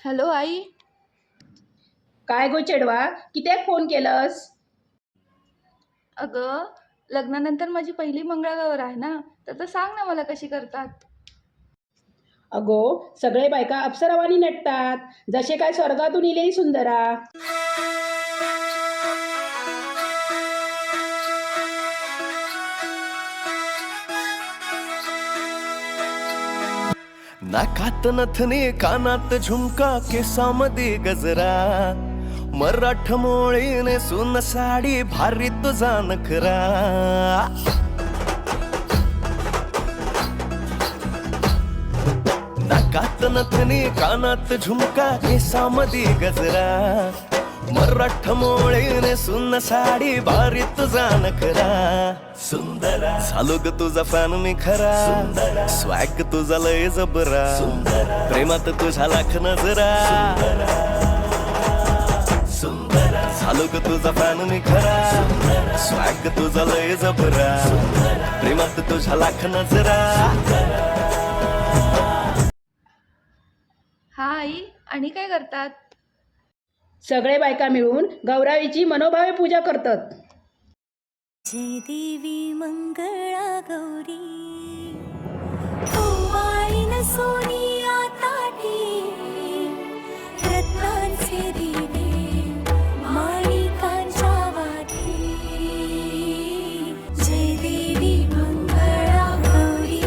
Hello आई. काय गो चेडवा, कित्याक phone केलंस? अगं, लग्नानंतर माझी पहिली मंगळागौर आहे ना, तर सांग ना मला कशी करतात. अगो, सगळे बायका अप्सरावानी नटतात, जसे काय स्वर्गातून इलेली सुंदरा. नाकात नथनी कानात झुमका केसामध्ये गजरा मराठ मोळीने सुन साडी भारी तुझा नखरा नाकात नथनी कानात झुमका केसामध्ये गजरा मराठ मोळीने सुन साडी भारी तुझा नखरा सुंदरा झालो ग तुझा फॅन मी खरा सुंदरा स्वॅग तुझा लय जबरा सुंदरा प्रेमात तुझ्या लाख नजरा सुंदरा झालो ग तुझा फॅन मी खरा स्वॅग तुझा लय जबरा प्रेमात तुझ्या लाख नजरा. हा आई, आणि काय करतात. सगळे बायका मिळून गौराईची मनोभावे पूजा करतात. जय देवी मंगळा गौरी ओवाळीन सोनिया ताटी रत्नांचे दिवे माणिकांच्या वाटी जय देवी मंगळा गौरी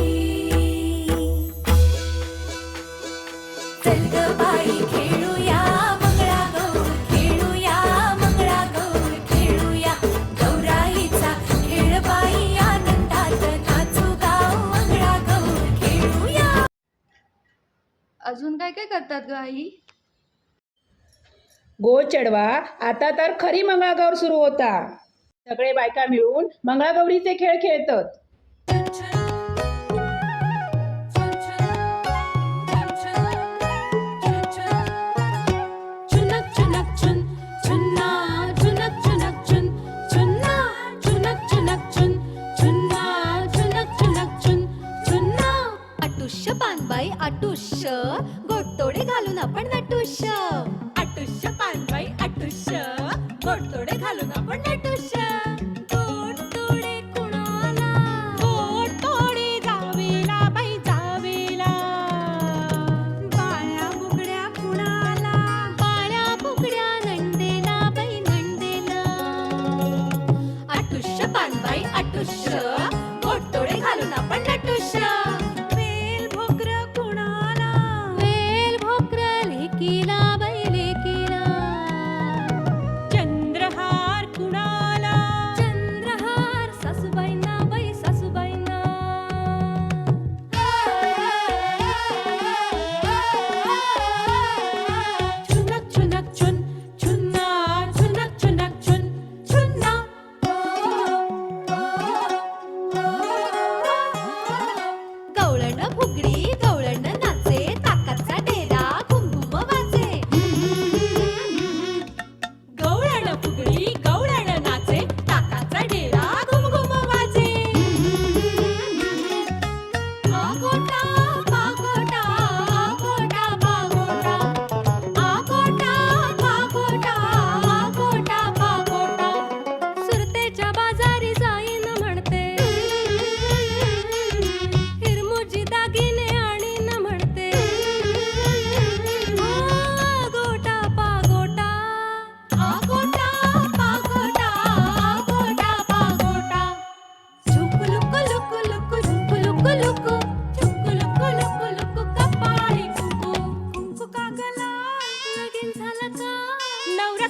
चल ग बाई खेळूया अजून काय काय करतात ग आई. गो चेडवा, आता तर खरी मंगळागौर सुरू होता. सगळे बायका मिळून मंगळागौरीचे खेळ खेळतात. आटुष्य गोडतोडे घालून आपण नटुष्य आटुष्य पानबाई आटुष्य गोडतोडे घालून आपण नटुष्य गोडतोडे कुणाला गोडतोडे जावेला बाई जावेला बाळ्या बुगड्या कुणाला बाळ्या बुगड्या नंदेला बाई नंदेला आटुष्य पानबाई आटुष्य गोडतोडे घालून आपण नटुष्य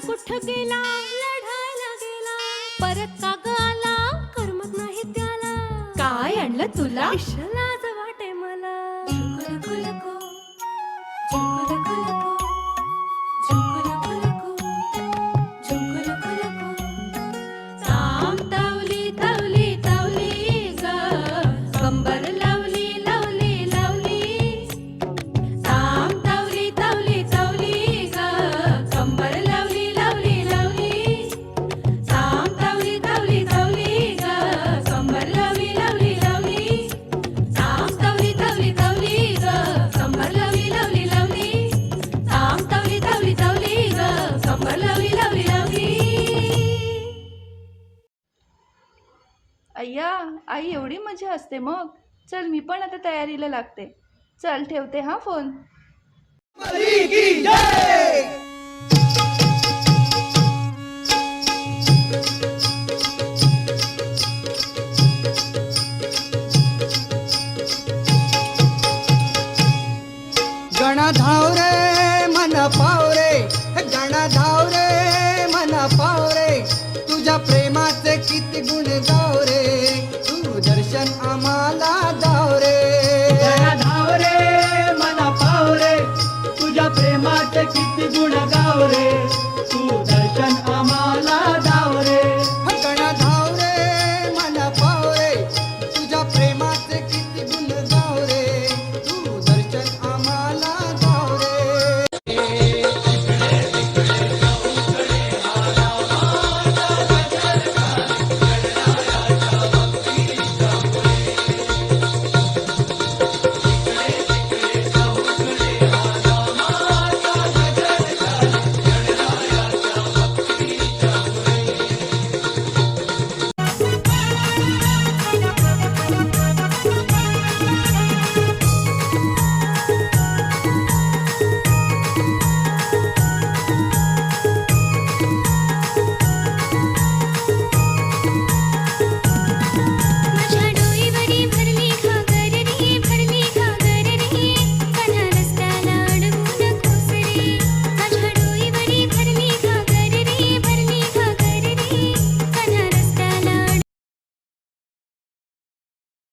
कुठं गेला लढायला गेला परत का ग आला करमत नाही त्याला काय आणलं तुला लाज वाटे मला झुकुलकुलकु झुकुलकुलकु झुकुलकुलकु झुकुलकुलकु साम तवली तवली तवली ग कंबर लावली लावली लावली साम तवली तवली तवली ग कंबर लावली लावली लावली साम तवली तवली तवली ग कंबर लावली लावली लावली साम आई एवढी मजा असते मग. चल मी पण आता तयारीला लागते. चल ठेवते हा फोन. गणाधाम